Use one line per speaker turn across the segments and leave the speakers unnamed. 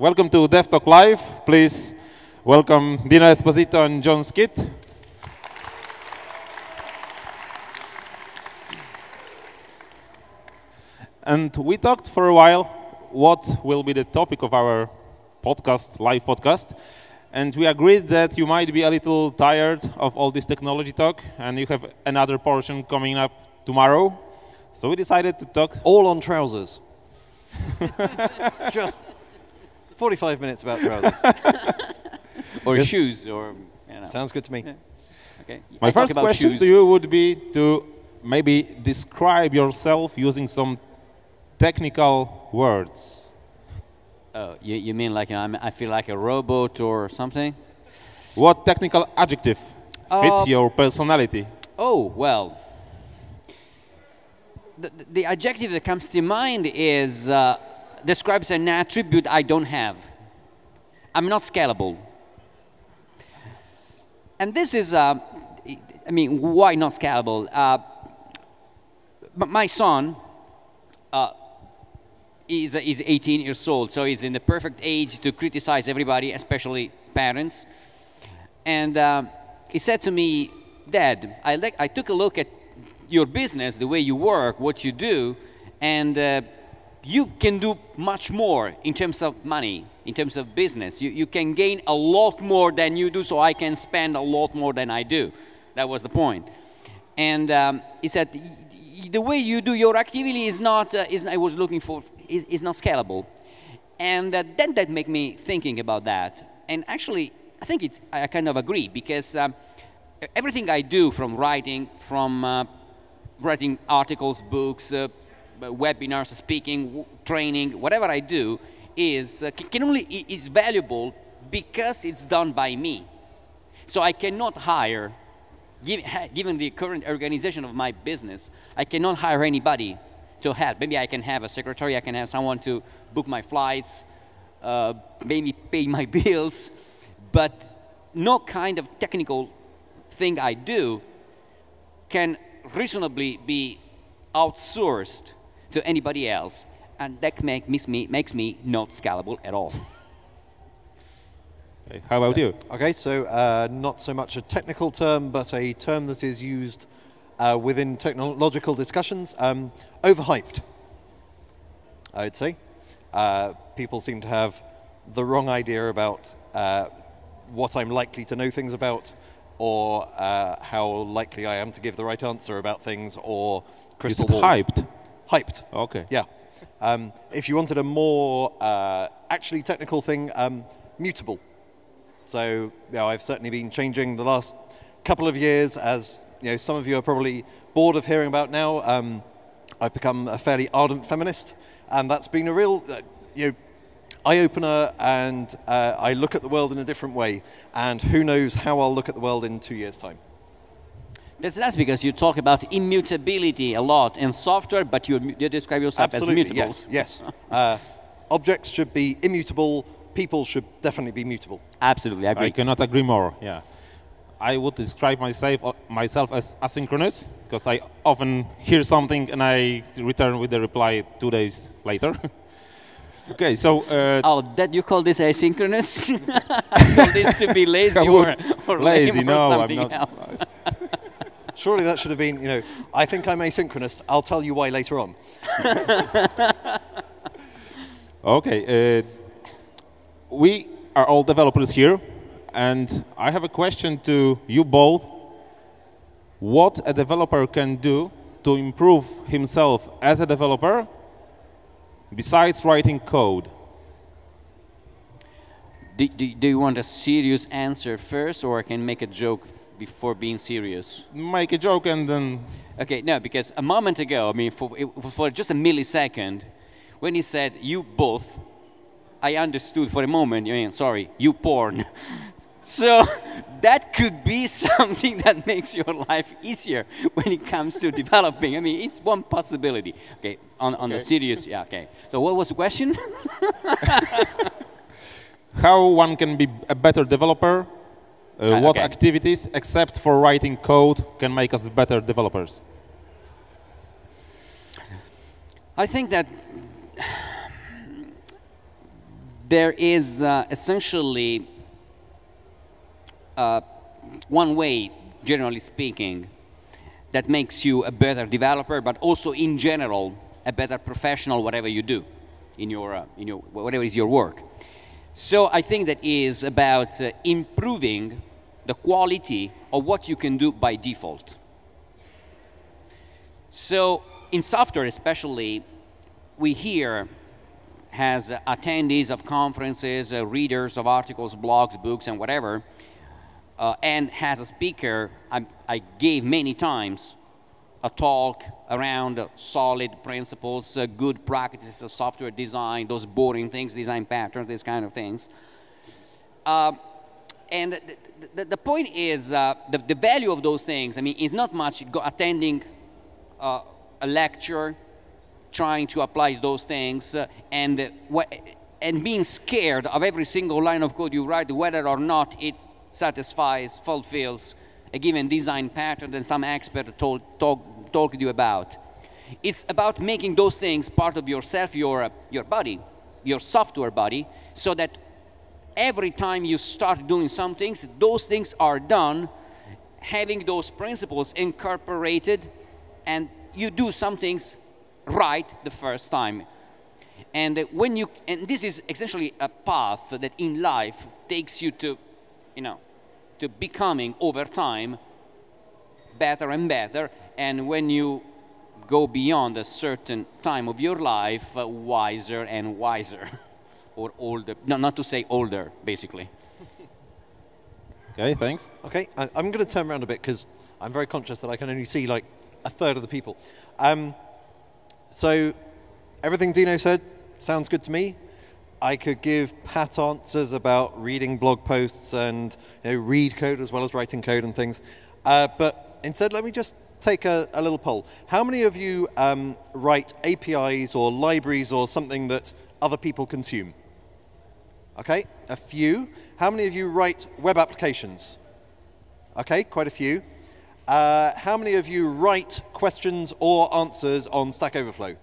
welcome to DevTalk Live. Please welcome Dino Esposito and Jon Skeet. And we talked for a while what will be the topic of our podcast, live podcast. And we agreed that you might be a little tired of all this technology talk, and you have another portion coming up tomorrow. So we decided to talk
all on trousers. Just 45 minutes about trousers.
Or yes. Shoes, or you know.
Sounds good to me.
Yeah. Okay.
My first question to you would be to maybe describe yourself using some technical words.
Oh, you mean like I feel like a robot or something?
What technical adjective fits your personality?
Oh, well, the adjective that comes to mind is describes an attribute I don't have. I'm not scalable. And this is, I mean, why not scalable? My son is 18 years old, so he's in the perfect age to criticize everybody, especially parents. And he said to me, "Dad, I took a look at your business, the way you work, what you do, and you can do much more in terms of money, in terms of business. You can gain a lot more than you do, so I can spend a lot more than I do." That was the point. And he said, "The way you do your activity is not, I was looking for, is not scalable." And then that made me thinking about that. And actually, I think I kind of agree, because everything I do, from writing articles, books, webinars, speaking, training, whatever I do, is valuable because it's done by me. So I cannot hire, given the current organization of my business, I cannot hire anybody to help. Maybe I can have a secretary, I can have someone to book my flights, maybe pay my bills, but no kind of technical thing I do can reasonably be outsourced to anybody else, and that makes me not scalable at all.
Okay. How about you?
Okay, so not so much a technical term, but a term that is used within technological discussions. Overhyped, I would say. People seem to have the wrong idea about what I'm likely to know things about, or how likely I am to give the right answer about things, or crystal balls.
Hyped?
Hyped.
Okay.
Yeah. If you wanted a more actually technical thing, mutable. So, you know, I've certainly been changing the last couple of years, as you know, some of you are probably bored of hearing about now. I've become a fairly ardent feminist, and that's been a real, eye-opener, and I look at the world in a different way, and who knows how I'll look at the world in 2 years' time.
That's because you talk about immutability a lot in software, but you describe yourself
Absolutely,
as mutable.
Yes. Objects should be immutable. People should definitely be mutable.
Absolutely, I agree.
I cannot agree more. Yeah, I would describe myself as asynchronous, because I often hear something and I return with the reply 2 days later. Okay, so
that you call this asynchronous? I call this to be lazy or
lazy?
Lame or
No,
something
I'm not.
else.
Surely that should have been, I think I'm asynchronous. I'll tell you why later on.
Okay, we are all developers here, and I have a question to you both. What a developer can do to improve himself as a developer besides writing code?
Do you want a serious answer first, or I can make a joke before being serious?
Make a joke and then...
Okay, no, because a moment ago, I mean, for just a millisecond, when he said, "you both," I understood for a moment, sorry, you porn. So that could be something that makes your life easier when it comes to developing. I mean, it's one possibility. Okay, on the serious, yeah, okay. So what was the question?
How one can be a better developer? What activities, except for writing code, can make us better developers?
I think that there is essentially one way, generally speaking, that makes you a better developer, but also in general a better professional, whatever you do in your whatever is your work. So I think that is about improving the quality of what you can do by default. So in software especially, we hear as attendees of conferences, readers of articles, blogs, books, and whatever, and as a speaker, I gave many times a talk around solid principles, good practices of software design, those boring things, design patterns, these kind of things. And the point is, the value of those things, I mean, is not much attending a lecture, trying to apply those things, and being scared of every single line of code you write, whether or not it satisfies, fulfills a given design pattern that some expert talked to you about. It's about making those things part of yourself, your body, your software body, so that every time you start doing some things, those things are done having those principles incorporated, and you do some things right the first time. And this is essentially a path that in life takes you to, to becoming over time better and better. And when you go beyond a certain time of your life, wiser and wiser, or older. No, not to say older, basically.
Okay, thanks.
Okay, I'm going to turn around a bit because I'm very conscious that I can only see like a third of the people. So everything Dino said sounds good to me. I could give pat answers about reading blog posts and read code as well as writing code and things. But instead, let me just take a little poll. How many of you write APIs or libraries or something that other people consume? Okay, a few. How many of you write web applications? Okay, quite a few. How many of you write questions or answers on Stack Overflow?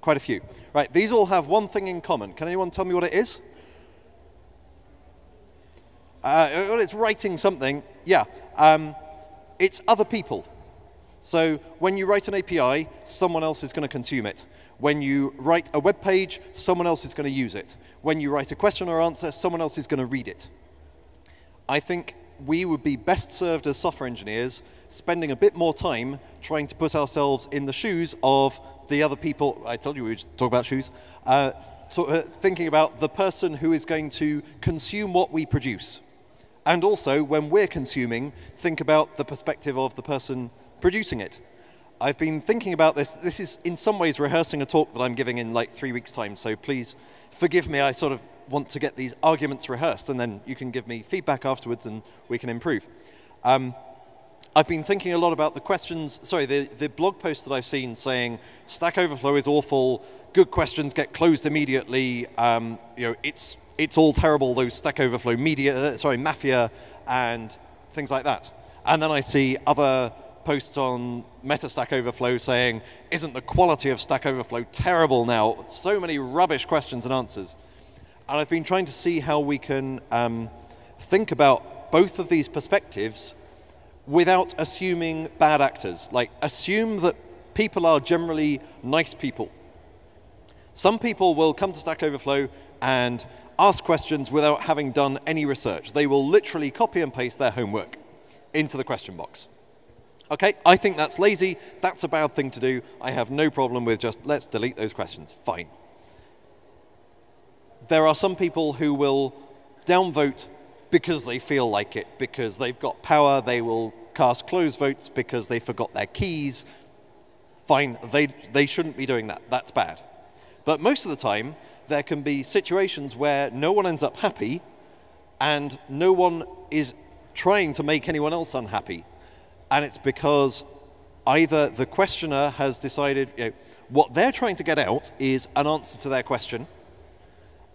Quite a few. Right, these all have one thing in common. Can anyone tell me what it is? Well, it's writing something. Yeah, it's other people. So when you write an API, someone else is going to consume it. When you write a web page, someone else is going to use it. When you write a question or answer, someone else is going to read it. I think we would be best served as software engineers spending a bit more time trying to put ourselves in the shoes of the other people. I told you we would talk about shoes. Thinking about the person who is going to consume what we produce. And also, when we're consuming, think about the perspective of the person producing it. I've been thinking about this. This is in some ways rehearsing a talk that I'm giving in like 3 weeks' time, so please forgive me. I sort of want to get these arguments rehearsed, and then you can give me feedback afterwards and we can improve. I've been thinking a lot about the questions, the blog posts that I've seen saying Stack Overflow is awful, good questions get closed immediately, it's all terrible, those Stack Overflow mafia and things like that. And then I see other posts on Meta Stack Overflow saying, isn't the quality of Stack Overflow terrible now? So many rubbish questions and answers. And I've been trying to see how we can think about both of these perspectives without assuming bad actors. Like, assume that people are generally nice people. Some people will come to Stack Overflow and ask questions without having done any research. They will literally copy and paste their homework into the question box. Okay, I think that's lazy. That's a bad thing to do. I have no problem with just, let's delete those questions. Fine. There are some people who will downvote because they feel like it, because they've got power. They will cast close votes because they forgot their keys. Fine, they shouldn't be doing that. That's bad. But most of the time, there can be situations where no one ends up happy and no one is trying to make anyone else unhappy. And it's because either the questioner has decided, what they're trying to get out is an answer to their question,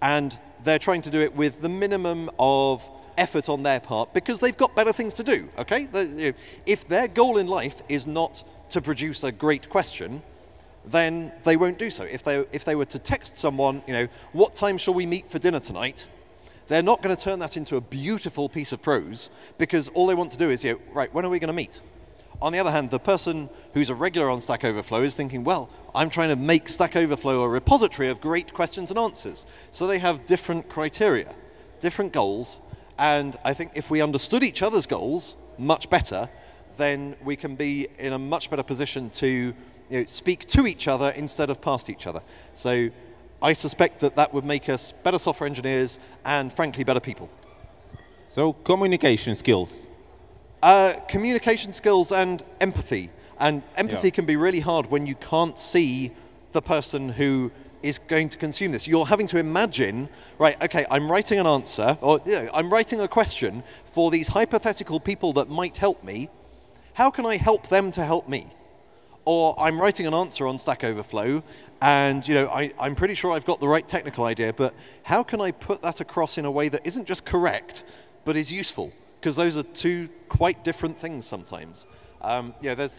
and they're trying to do it with the minimum of effort on their part because they've got better things to do, okay? If their goal in life is not to produce a great question, then they won't do so. If they were to text someone, you know, what time shall we meet for dinner tonight? They're not going to turn that into a beautiful piece of prose because all they want to do is, you know, right, when are we going to meet? On the other hand, the person who's a regular on Stack Overflow is thinking, well, I'm trying to make Stack Overflow a repository of great questions and answers. So they have different criteria, different goals, and I think if we understood each other's goals much better, then we can be in a much better position to, you know, speak to each other instead of past each other. So I suspect that that would make us better software engineers and, frankly, better people.
So communication skills.
Communication skills and empathy. And empathy can be really hard when you can't see the person who is going to consume this. You're having to imagine, right, okay, I'm writing an answer, or I'm writing a question for these hypothetical people that might help me. How can I help them to help me? Or I'm writing an answer on Stack Overflow, and you know, I'm pretty sure I've got the right technical idea, but how can I put that across in a way that isn't just correct, but is useful? Because those are two quite different things sometimes. Yeah, there's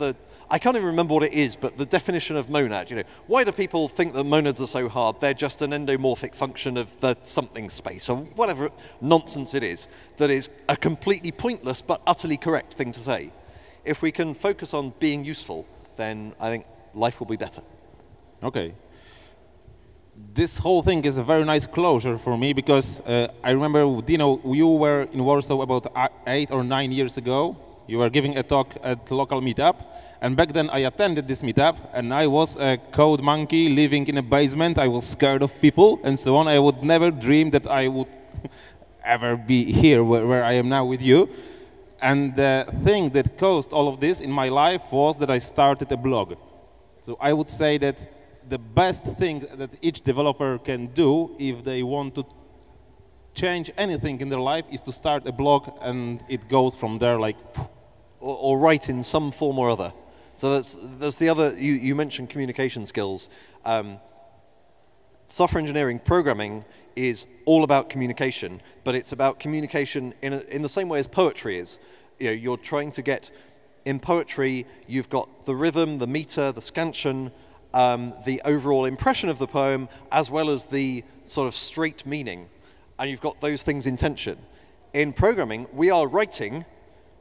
I can't even remember what it is, but the definition of monad, you know, why do people think that monads are so hard? They're just an endomorphic function of the something space, or whatever nonsense it is, that is a completely pointless but utterly correct thing to say. If we can focus on being useful, then I think life will be better.
Okay. This whole thing is a very nice closure for me because I remember, Dino, you were in Warsaw about 8 or 9 years ago. You were giving a talk at local meetup, and back then I attended this meetup, and I was a code monkey living in a basement. I was scared of people and so on. I would never dream that I would ever be here where I am now with you. And the thing that caused all of this in my life was that I started a blog. So I would say that the best thing that each developer can do if they want to change anything in their life is to start a blog, and it goes from there like...
Or write in some form or other. So that's the other, you mentioned communication skills. Software engineering programming is all about communication, but it's about communication in the same way as poetry is. You know, you're trying to get, in poetry, you've got the rhythm, the meter, the scansion, the overall impression of the poem, as well as the sort of straight meaning. And you've got those things in tension. In programming, we are writing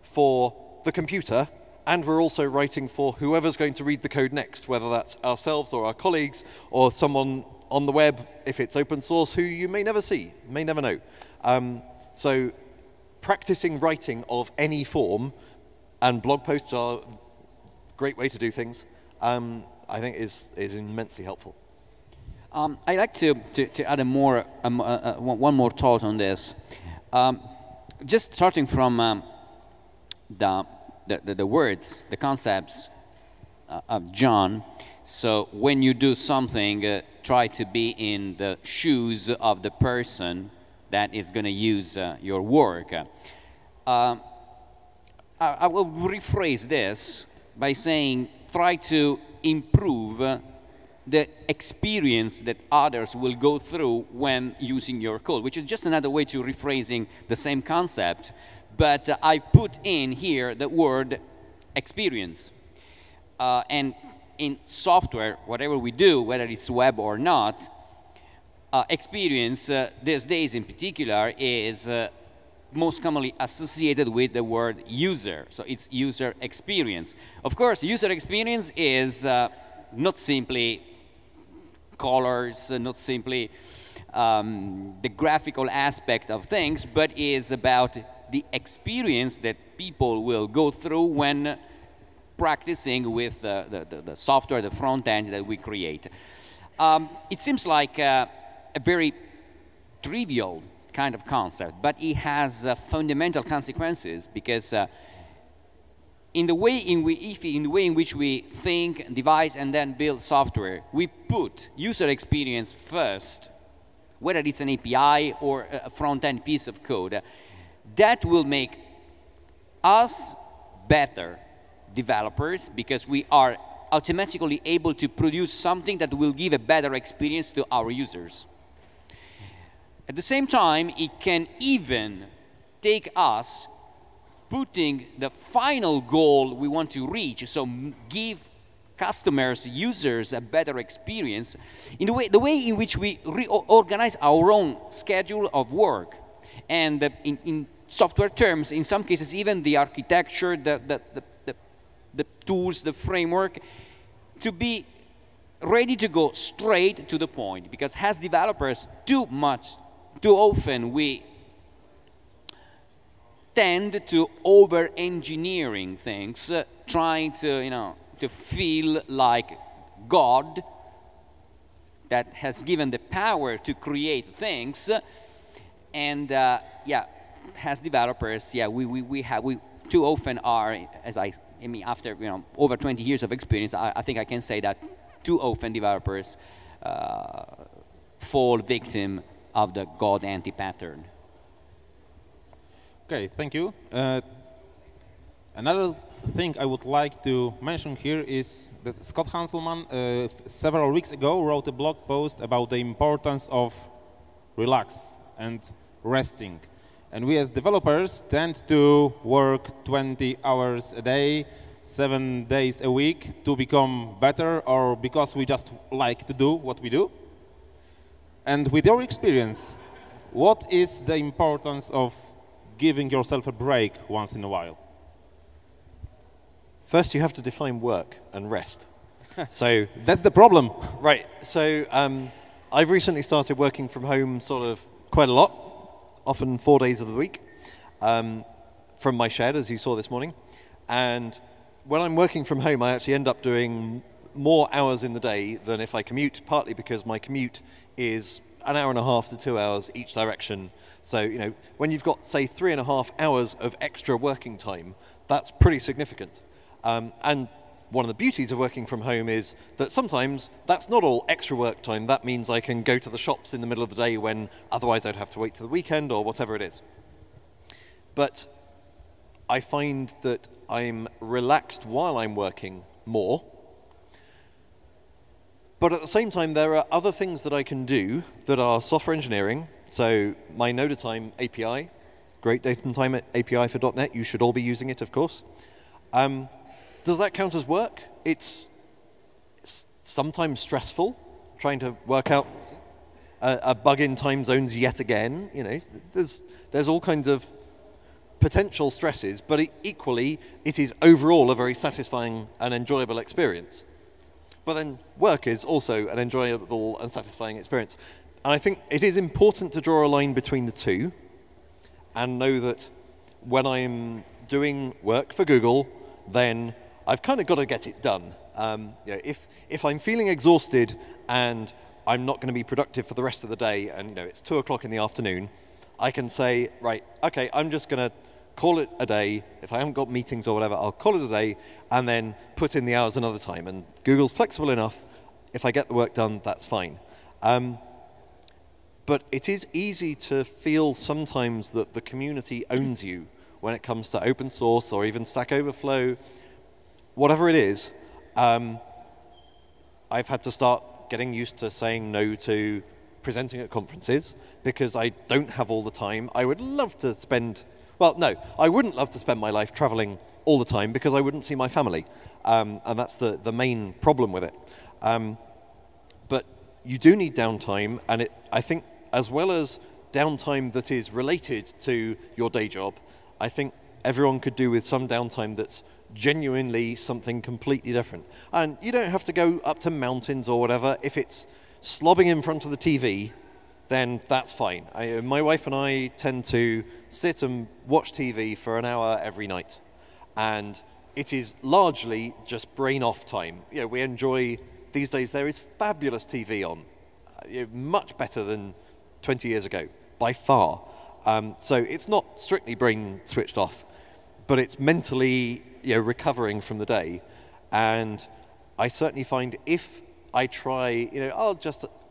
for the computer, and we're also writing for whoever's going to read the code next, whether that's ourselves or our colleagues, or someone on the web, if it's open source, who you may never see, may never know. So practicing writing of any form, and blog posts are a great way to do things, I think is immensely helpful.
I'd like to add one more thought on this. Just starting from the words, the concepts of Jon. So when you do something, try to be in the shoes of the person that is going to use your work. I will rephrase this by saying try to improve the experience that others will go through when using your code, which is just another way to rephrasing the same concept. But I put in here the word experience. And in software, whatever we do, whether it's web or not, experience these days in particular is most commonly associated with the word user. So it's user experience. Of course, user experience is not simply colors, not simply the graphical aspect of things, but is about the experience that people will go through when practicing with the software, the front end that we create. It seems like a very trivial kind of concept, but it has fundamental consequences because in the way in which we think, devise, and then build software, we put user experience first, whether it's an API or a front-end piece of code. That will make us better developers because we are automatically able to produce something that will give a better experience to our users. At the same time, it can even take us putting the final goal we want to reach, so give customers, users a better experience in the way in which we reorganize our own schedule of work. And in software terms, in some cases, even the architecture, the tools, the framework, to be ready to go straight to the point. Because as developers, too often we tend to over-engineering things, trying to, to feel like God that has given the power to create things. And yeah, as developers, yeah, we too often are, I mean, after over 20 years of experience, I think I can say that too often developers fall victim of the God anti-pattern.
Okay, thank you. Another thing I would like to mention here is that Scott Hanselman several weeks ago wrote a blog post about the importance of relax and resting. And we as developers tend to work 20 hours a day, 7 days a week to become better, or because we just like to do what we do. And with your experience, what is the importance of giving yourself a break once in a while?
First, you have to define work and rest. So
that's the problem.
Right. So I've recently started working from home sort of quite a lot, often 4 days of the week, from my shed, as you saw this morning. And when I'm working from home, I actually end up doing more hours in the day than if I commute, partly because my commute is an hour and a half to 2 hours each direction. So, when you've got, say, 3.5 hours of extra working time, that's pretty significant. And one of the beauties of working from home is that sometimes that's not all extra work time. That means I can go to the shops in the middle of the day when otherwise I'd have to wait till the weekend or whatever it is. But I find that I'm relaxed while I'm working more. But at the same time, there are other things that I can do that are software engineering. So my Node-a-Time API, great date and time API for .NET. You should all be using it, of course. Does that count as work? It's sometimes stressful, trying to work out a bug in time zones yet again. There's all kinds of potential stresses, but equally, it is overall a very satisfying and enjoyable experience. But then work is also an enjoyable and satisfying experience. And I think it is important to draw a line between the two and know that when I'm doing work for Google, then I've kind of got to get it done. If I'm feeling exhausted and I'm not going to be productive for the rest of the day, and it's 2 o'clock in the afternoon, I can say, right, okay, I'm just going to call it a day. If I haven't got meetings or whatever, I'll call it a day and then put in the hours another time. And Google's flexible enough. If I get the work done, that's fine. But it is easy to feel sometimes that the community owns you when it comes to open source or even Stack Overflow, whatever it is. I've had to start getting used to saying no to presenting at conferences because I don't have all the time. I would love to spend, well, no, I wouldn't love to spend my life traveling all the time because I wouldn't see my family. And that's the main problem with it. But you do need downtime, and I think as well as downtime that is related to your day job, I think everyone could do with some downtime that's genuinely something completely different. And you don't have to go up to mountains or whatever. If it's slobbing in front of the TV, then that's fine. My wife and I tend to sit and watch TV for an hour every night. And it is largely just brain off time. We enjoy, these days there is fabulous TV on, much better than 20 years ago, by far. So it's not strictly brain switched off, but it's mentally recovering from the day. And I certainly find if I try,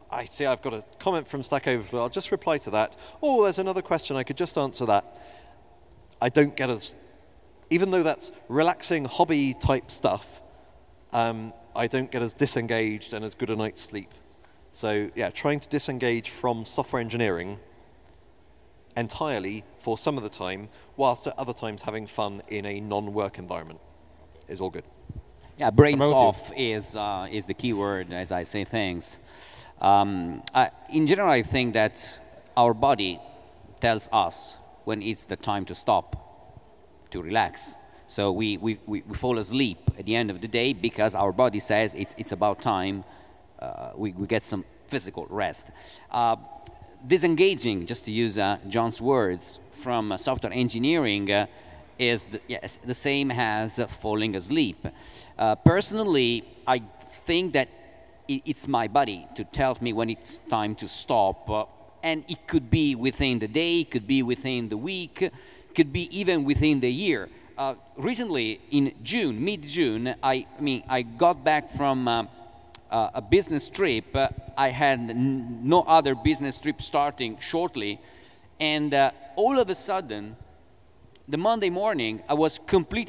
I see I've got a comment from Stack Overflow, I'll just reply to that. Oh, there's another question, I could just answer that. I don't get as, even though that's relaxing hobby type stuff, I don't get as disengaged and as good a night's sleep. So yeah, trying to disengage from software engineering entirely for some of the time, whilst at other times having fun in a non-work environment is all good.
Yeah, brains
About you.
off is the key word as I say things. In general, I think that our body tells us when it's the time to stop, to relax. So we fall asleep at the end of the day because our body says it's about time we get some physical rest. Disengaging, just to use Jon's words, from software engineering is the same as falling asleep. Personally, I think that it's my body to tell me when it's time to stop, and it could be within the day, it could be within the week, could be even within the year. Recently, in June, mid-June, I got back from a business trip. I had no other business trip starting shortly, and all of a sudden, the Monday morning, I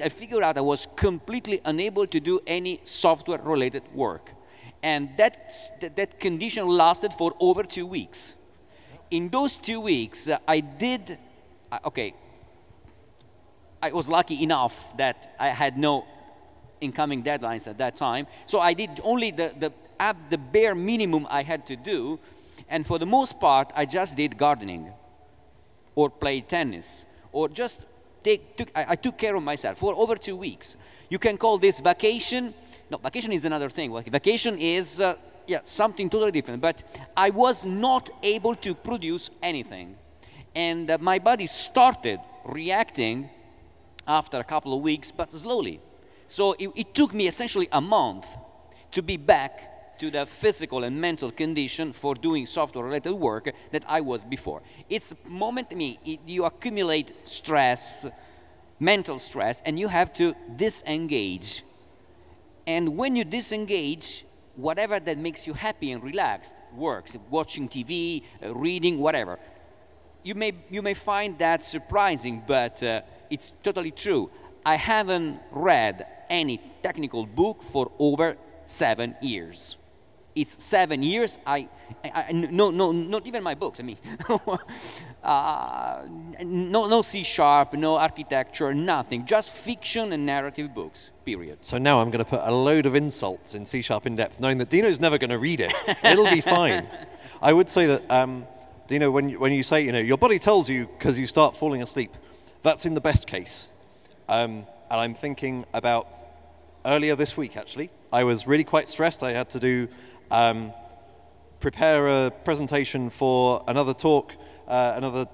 figured out I was completely unable to do any software-related work. And that condition lasted for over 2 weeks. In those 2 weeks, I was lucky enough that I had no incoming deadlines at that time. So I did only the bare minimum I had to do. And for the most part, I just did gardening or played tennis or just I took care of myself for over 2 weeks. You can call this vacation. No, vacation is another thing. Vacation is something totally different. But I was not able to produce anything. And my body started reacting after a couple of weeks, but slowly. So it took me essentially a month to be back to the physical and mental condition for doing software-related work that I was before. It's you accumulate stress, mental stress, and you have to disengage. And when you disengage, whatever that makes you happy and relaxed works. Watching TV, reading, whatever. You may find that surprising, but it's totally true. I haven't read any technical book for over 7 years. It's 7 years. No, not even my books. I mean, no C#, no architecture, nothing. Just fiction and narrative books. Period.
So now I'm going to put a load of insults in C# in depth, knowing that Dino's never going to read it. It'll be fine. I would say that, Dino, when you say, your body tells you because you start falling asleep, that's in the best case. And I'm thinking about earlier this week, actually. I was really quite stressed. I had to do prepare a presentation for another talk, another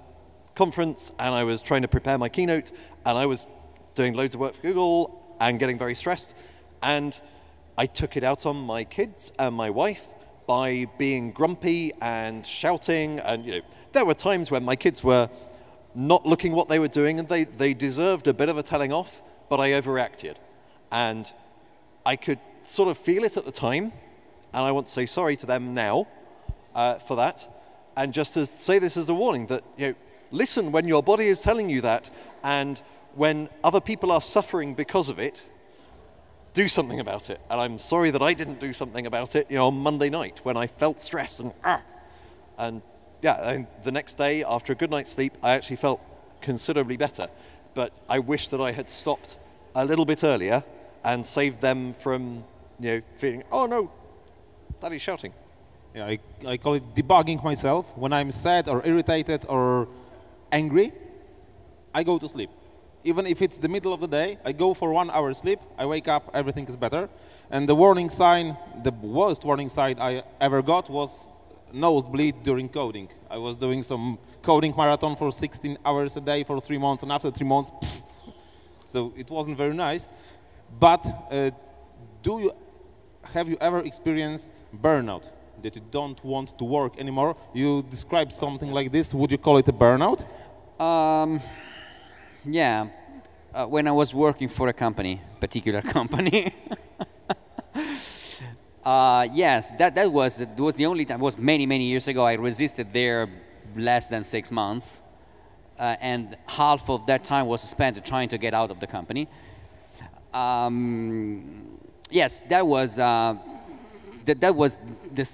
conference, and I was trying to prepare my keynote, and I was doing loads of work for Google and getting very stressed. And I took it out on my kids and my wife by being grumpy and shouting. And there were times when my kids were not looking what they were doing, and they deserved a bit of a telling off, but I overreacted. And I could sort of feel it at the time, and I want to say sorry to them now for that. And just to say this as a warning that, listen when your body is telling you that, and when other people are suffering because of it, do something about it. And I'm sorry that I didn't do something about it, on Monday night when I felt stressed and the next day after a good night's sleep, I actually felt considerably better. But I wish that I had stopped a little bit earlier and saved them from, feeling, oh no, Daddy's shouting.
Yeah, I call it debugging myself. When I'm sad or irritated or angry, I go to sleep. Even if it's the middle of the day, I go for 1 hour sleep, I wake up, everything is better. And the warning sign, the worst warning sign I ever got was nosebleed during coding. I was doing some coding marathon for 16 hours a day for 3 months, and after 3 months, so it wasn't very nice. But have you ever experienced burnout, that you don't want to work anymore? You described something like this. Would you call it a burnout?
Yeah, when I was working for a particular company. Yes, that was the only time. It was many years ago. I resisted there less than 6 months, and half of that time was spent trying to get out of the company. Yes, that was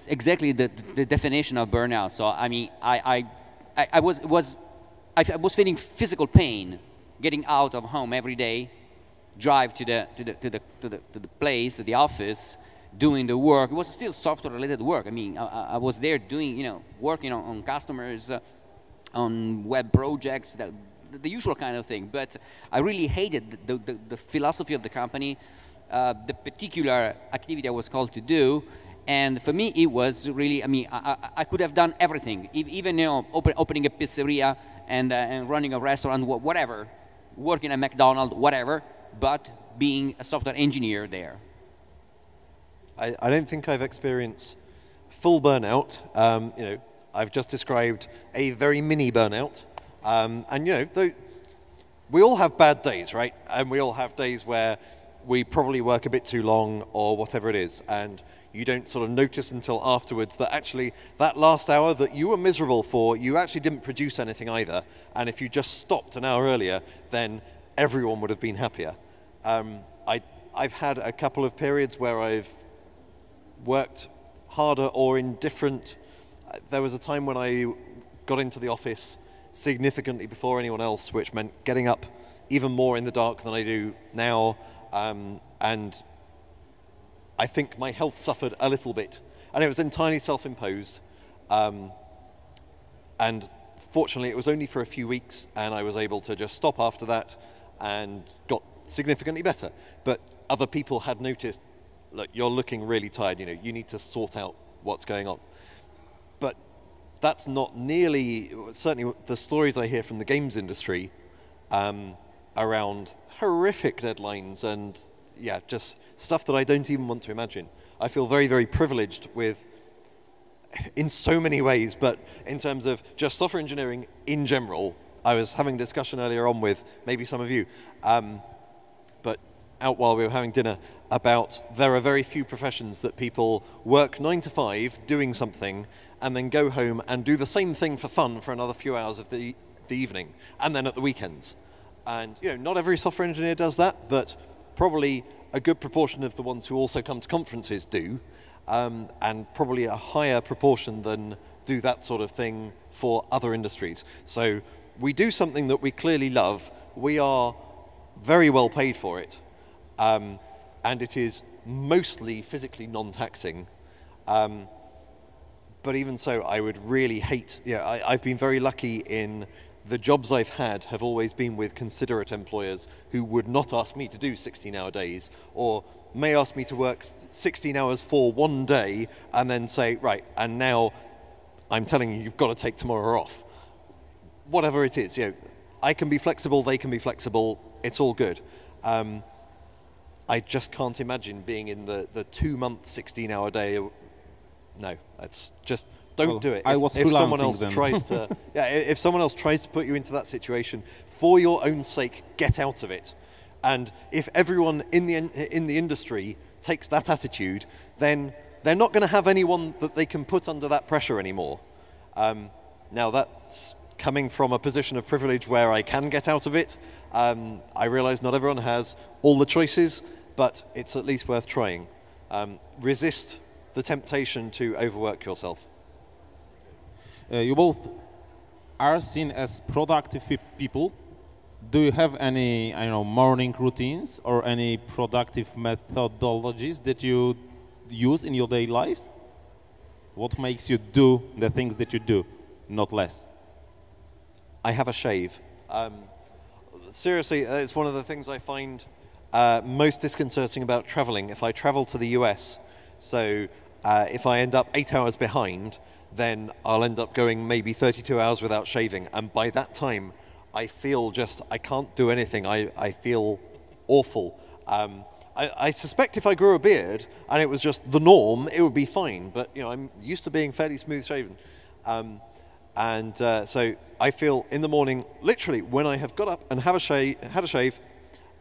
exactly the definition of burnout. So I mean, I was feeling physical pain getting out of home every day, drive to the place, to the office, doing the work. It was still software-related work. I mean, I was there doing, working on customers, on web projects, the usual kind of thing. But I really hated the philosophy of the company, the particular activity I was called to do. And for me, it was really, I mean, I could have done everything, even opening a pizzeria and running a restaurant, whatever, working at McDonald's, whatever, but being a software engineer there.
I don't think I've experienced full burnout. I've just described a very mini burnout. We all have bad days, right? And we all have days where we probably work a bit too long or whatever it is. And you don't sort of notice until afterwards that actually that last hour that you were miserable for, you actually didn't produce anything either. And if you just stopped an hour earlier, then everyone would have been happier. I've had a couple of periods where I've worked harder or in different. There was a time when I got into the office significantly before anyone else, which meant getting up even more in the dark than I do now. And I think my health suffered a little bit. And it was entirely self-imposed. And fortunately, it was only for a few weeks, and I was able to just stop after that and got significantly better. But other people had noticed, look, you're looking really tired, you need to sort out what's going on. But that's not nearly, certainly the stories I hear from the games industry around horrific deadlines and just stuff that I don't even want to imagine. I feel very, very privileged in so many ways, but in terms of just software engineering in general, I was having a discussion earlier on with maybe some of you, but out while we were having dinner, about there are very few professions that people work 9 to 5 doing something and then go home and do the same thing for fun for another few hours of the evening and then at the weekends. And not every software engineer does that, but probably a good proportion of the ones who also come to conferences do, and probably a higher proportion than do that sort of thing for other industries. So we do something that we clearly love. We are very well paid for it. And it is mostly physically non-taxing. But even so, I would really hate, I've been very lucky in the jobs I've had have always been with considerate employers who would not ask me to do 16-hour days, or may ask me to work 16 hours for one day and then say, right, and now I'm telling you, you've got to take tomorrow off. Whatever it is, I can be flexible, they can be flexible, it's all good. I just can't imagine being in the 2-month 16-hour day. No, that's just don't do it. If someone else tries to, if someone else tries to put you into that situation, for your own sake, get out of it. And if everyone in the industry takes that attitude, then they're not going to have anyone that they can put under that pressure anymore. Now that's coming from a position of privilege where I can get out of it. I realize not everyone has all the choices, but it's at least worth trying. Resist the temptation to overwork yourself.
You both are seen as productive people. Do you have any, morning routines or any productive methodologies that you use in your daily lives? What makes you do the things that you do, not less?
I have a shave. Seriously, it's one of the things I find most disconcerting about traveling. If I travel to the US, so if I end up 8 hours behind, then I'll end up going maybe 32 hours without shaving. And by that time, I feel I can't do anything. I feel awful. I suspect if I grew a beard and it was just the norm, it would be fine. But I'm used to being fairly smooth shaven. So I feel in the morning, literally, when I have got up and had a shave,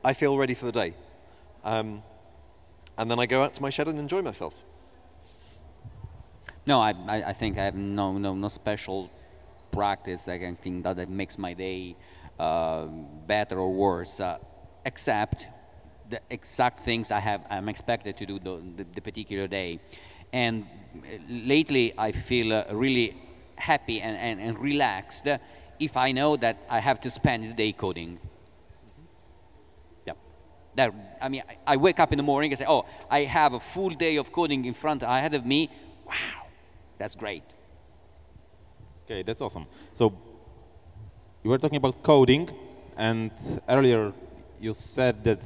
I feel ready for the day. And then I go out to my shed and enjoy myself.
No, I think I have no special practice I can think that makes my day better or worse, except the exact things I'm expected to do the particular day. And lately I feel really happy and relaxed if I know that I have to spend the day coding. Yep. That, I mean, I wake up in the morning and say, oh, I have a full day of coding in front ahead of me. Wow, that's great.
Okay, that's awesome. So you were talking about coding, and earlier you said that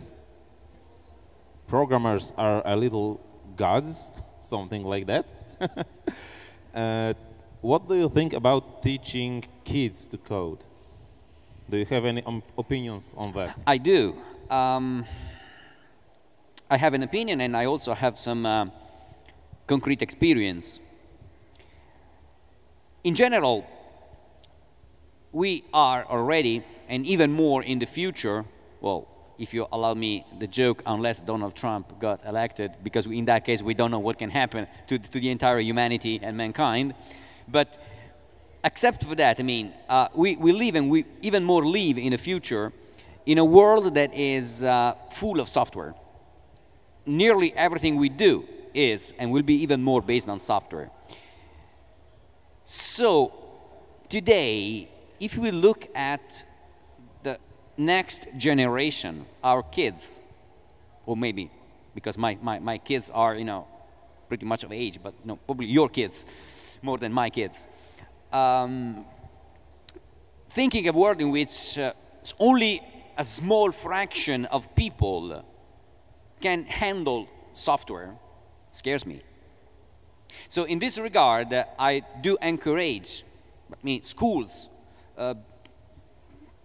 programmers are a little gods, something like that. What do you think about teaching kids to code? Do you have any opinions on that?
I do. I have an opinion, and I also have some concrete experience. In general, we are already, and even more in the future, well, if you allow me the joke, unless Donald Trump got elected, because in that case we don't know what can happen to the entire humanity and mankind. But except for that, I mean, we live, and we even more live in the future, in a world that is full of software. Nearly everything we do is, and will be even more based on software. So today, if we look at the next generation, our kids, or maybe because my kids are, you know, pretty much of age, but no, probably your kids more than my kids. Thinking of a world in which only a small fraction of people can handle software scares me. So in this regard, I do encourage, schools,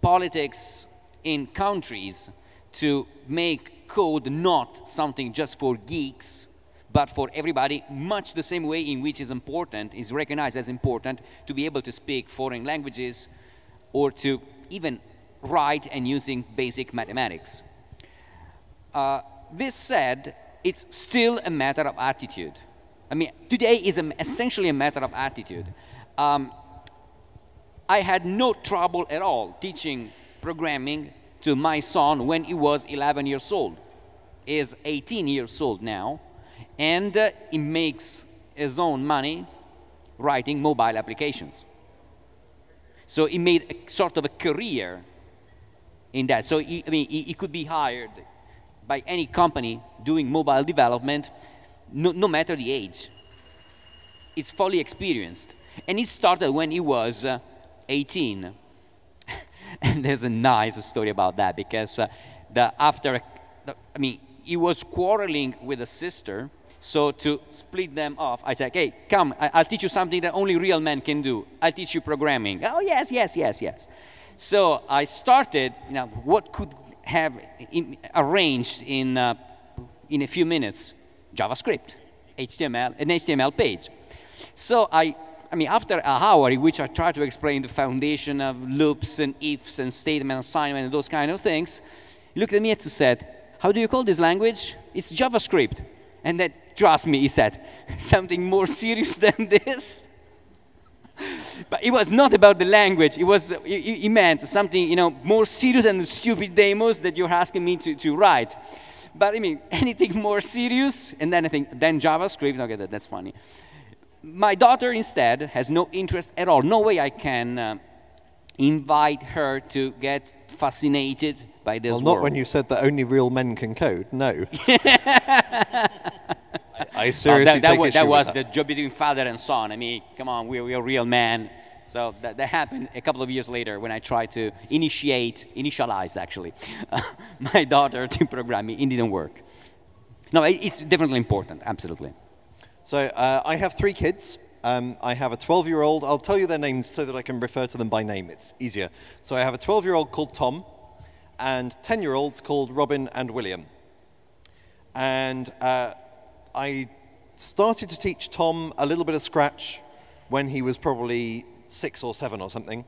politics in countries to make code not something just for geeks, but for everybody, much the same way in which is recognized as important to be able to speak foreign languages or to even write and using basic mathematics. This said, it's still a matter of attitude. I mean, today is essentially a matter of attitude. I had no trouble at all teaching programming to my son when he was 11 years old. He is 18 years old now, and he makes his own money writing mobile applications. So he made a sort of a career in that. So he could be hired by any company doing mobile development, no matter the age. It's fully experienced. And it started when he was 18. And there's a nice story about that, because he was quarreling with a sister. So to split them off, I said, hey, come, I'll teach you something that only real men can do. I'll teach you programming. Oh, yes, yes, yes, yes. So I started, what could have arranged in a few minutes? JavaScript, HTML, an HTML page. So after an hour in which I tried to explain the foundation of loops and ifs and statement assignment and those kind of things, he looked at me and said, how do you call this language? It's JavaScript. And then, trust me, he said, something more serious than this? But it was not about the language. It was, he meant something, more serious than the stupid demos that you're asking me to write. But anything more serious? And then I think, then JavaScript, okay, that's funny. My daughter instead has no interest at all. No way I can invite her to get fascinated by this world.
Well, not when you said that only real men can code, no. I seriously take issue with that.
That was the job between father and son. Come on, we're real men. So that happened a couple of years later when I tried to initialize actually, my daughter to programming. It didn't work. No, it's definitely important, absolutely.
So I have 3 kids. I have a 12-year-old. I'll tell you their names so that I can refer to them by name. It's easier. So I have a 12-year-old called Tom and 10-year-olds called Robin and William. And I started to teach Tom a little bit of Scratch when he was probably 6 or 7 or something.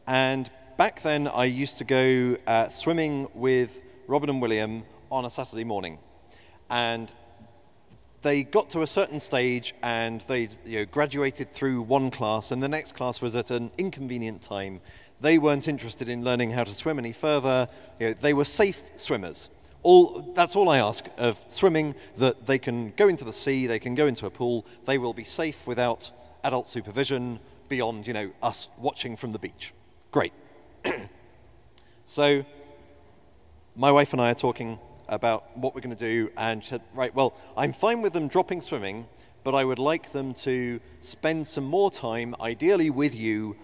And back then, I used to go swimming with Robin and William on a Saturday morning. And they got to a certain stage and they graduated through one class, and the next class was at an inconvenient time. They weren't interested in learning how to swim any further. They were safe swimmers. That's all I ask of swimming, that they can go into the sea, they can go into a pool, they will be safe without adult supervision beyond, us watching from the beach. Great. So my wife and I are talking about what we're going to do, and she said, right, well, I'm fine with them dropping swimming, but I would like them to spend some more time, ideally with you,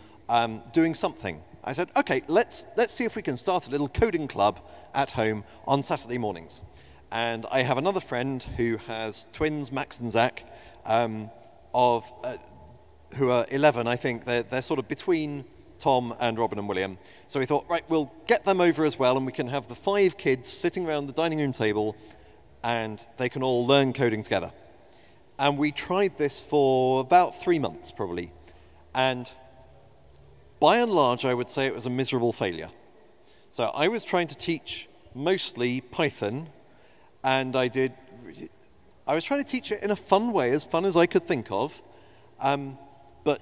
doing something. I said, okay, let's see if we can start a little coding club at home on Saturday mornings. And I have another friend who has twins, Max and Zach, who are 11, I think. They're sort of between Tom and Robin and William. So we thought, right, we'll get them over as well, and we can have the 5 kids sitting around the dining room table, and they can all learn coding together. And we tried this for about 3 months, probably. And by and large, I would say it was a miserable failure. So I was trying to teach mostly Python, and I was trying to teach it in a fun way, as fun as I could think of, but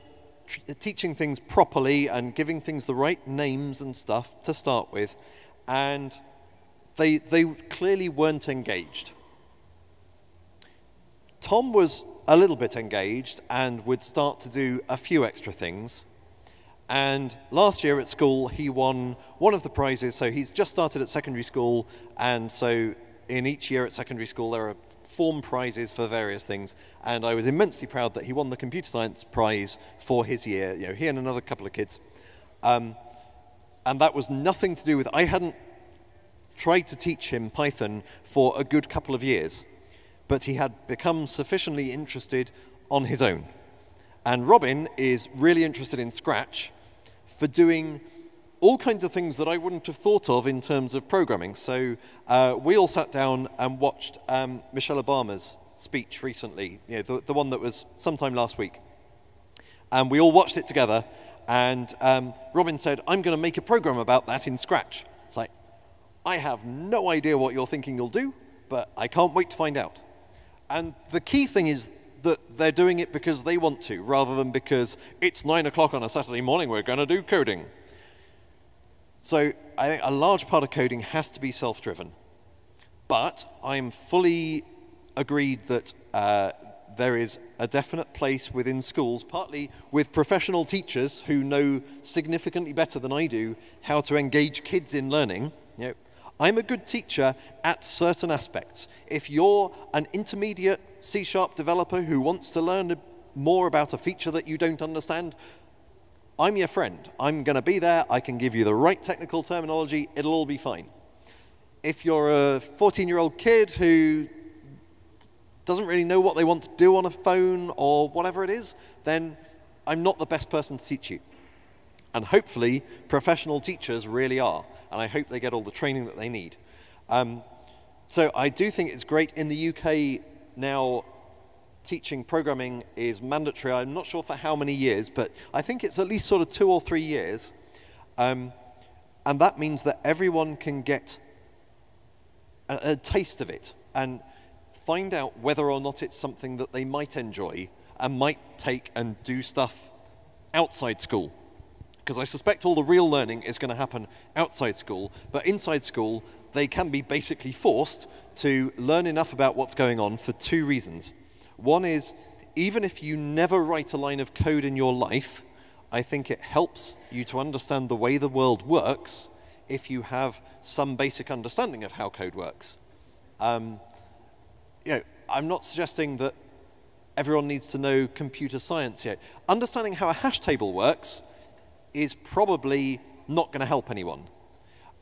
teaching things properly and giving things the right names and stuff to start with, and they clearly weren't engaged. Tom was a little bit engaged and would start to do a few extra things. And last year at school, he won one of the prizes. So he's just started at secondary school, and so in each year at secondary school, there are form prizes for various things. And I was immensely proud that he won the computer science prize for his year. You know, he and another couple of kids. And that was nothing to do with, I hadn't tried to teach him Python for a good couple of years, but he had become sufficiently interested on his own. And Robin is really interested in Scratch for doing all kinds of things that I wouldn't have thought of in terms of programming. So we all sat down and watched Michelle Obama's speech recently, you know, the one that was sometime last week. And we all watched it together, and Robin said, I'm going to make a program about that in Scratch. It's like, I have no idea what you're thinking you'll do, but I can't wait to find out. And the key thing is that they're doing it because they want to, rather than because it's 9 o'clock on a Saturday morning, we're going to do coding. So I think a large part of coding has to be self-driven. But I'm fully agreed that there is a definite place within schools, partly with professional teachers who know significantly better than I do how to engage kids in learning. You know, I'm a good teacher at certain aspects. If you're an intermediate C# developer who wants to learn more about a feature that you don't understand, I'm your friend. I'm going to be there. I can give you the right technical terminology. It'll all be fine. If you're a 14-year-old kid who doesn't really know what they want to do on a phone or whatever it is, then I'm not the best person to teach you. And hopefully, professional teachers really are. And I hope they get all the training that they need. So I do think it's great. In the UK now, teaching programming is mandatory. I'm not sure for how many years, but I think it's at least sort of 2 or 3 years. And that means that everyone can get a taste of it and find out whether or not it's something that they might enjoy and might take and do stuff outside school. Because I suspect all the real learning is going to happen outside school, but inside school, they can be basically forced to learn enough about what's going on for 2 reasons. One is, even if you never write a line of code in your life, I think it helps you to understand the way the world works if you have some basic understanding of how code works. You know, I'm not suggesting that everyone needs to know computer science yet. Understanding how a hash table works is probably not going to help anyone.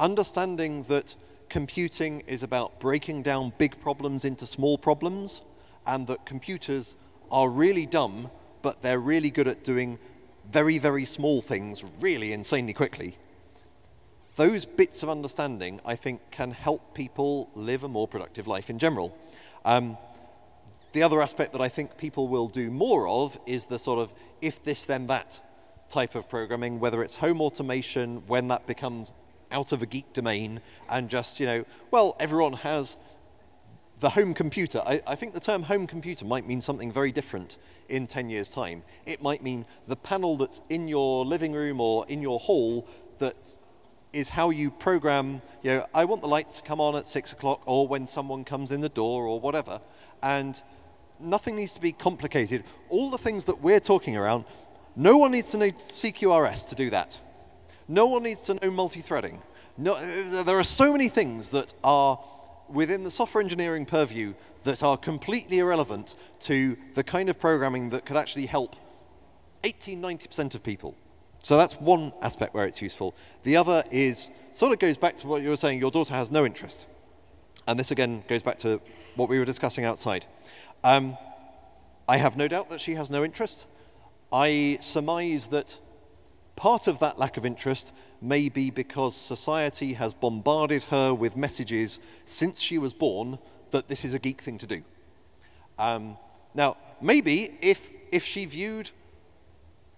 Understanding that computing is about breaking down big problems into small problems, and that computers are really dumb, but they're really good at doing very, very small things really insanely quickly. Those bits of understanding, I think, can help people live a more productive life in general. The other aspect that I think people will do more of is the sort of if this then that type of programming, whether it's home automation, when that becomes out of a geek domain, and just, you know, well, everyone has the home computer. I think the term home computer might mean something very different in 10 years' time. It might mean the panel that's in your living room or in your hall that is how you program, you know, I want the lights to come on at 6 o'clock or when someone comes in the door or whatever. And nothing needs to be complicated. All the things that we're talking around, no one needs to know CQRS to do that. No one needs to know multi-threading. No, there are so many things that are within the software engineering purview that are completely irrelevant to the kind of programming that could actually help 80–90% of people. So that's one aspect where it's useful. The other is, sort of goes back to what you were saying, your daughter has no interest. And this again goes back to what we were discussing outside. I have no doubt that she has no interest. I surmise that part of that lack of interest may be because society has bombarded her with messages since she was born that this is a geek thing to do. Now, maybe if she viewed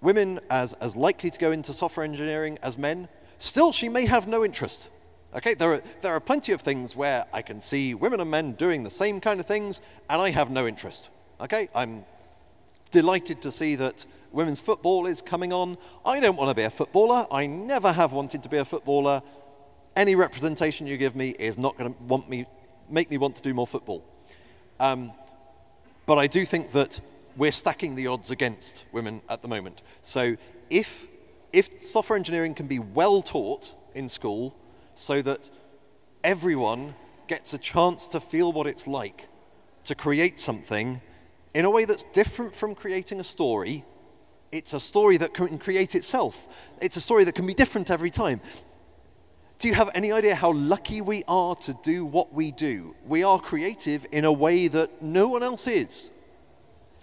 women as likely to go into software engineering as men, still she may have no interest. Okay, there are plenty of things where I can see women and men doing the same kind of things, and I have no interest. Okay, I'm delighted to see that women's football is coming on. I don't want to be a footballer. I never have wanted to be a footballer. Any representation you give me is not going to make me want to do more football. But I do think that we're stacking the odds against women at the moment. So if software engineering can be well taught in school so that everyone gets a chance to feel what it's like to create something in a way that's different from creating a story, it's a story that can create itself. It's a story that can be different every time. Do you have any idea how lucky we are to do what we do? We are creative in a way that no one else is.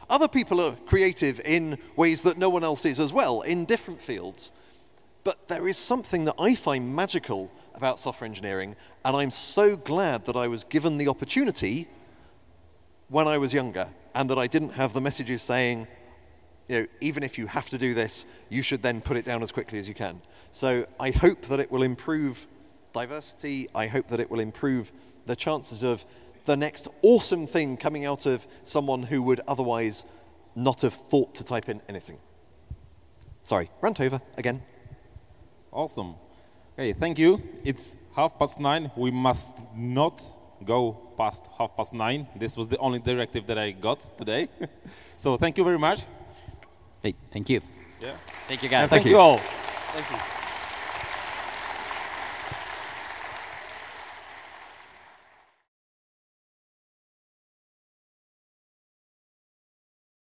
Other people are creative in ways that no one else is as well, in different fields. But there is something that I find magical about software engineering, and I'm so glad that I was given the opportunity when I was younger, and that I didn't have the messages saying, you know, even if you have to do this, you should then put it down as quickly as you can. So I hope that it will improve diversity. I hope that it will improve the chances of the next awesome thing coming out of someone who would otherwise not have thought to type in anything. Sorry, rant over again.
Awesome. Okay, thank you. It's 9:30. We must not go past 9:30. This was the only directive that I got today. So thank you very much.
Hey, thank you.
Yeah.
Thank you, guys.
And thank you all.
Thank you.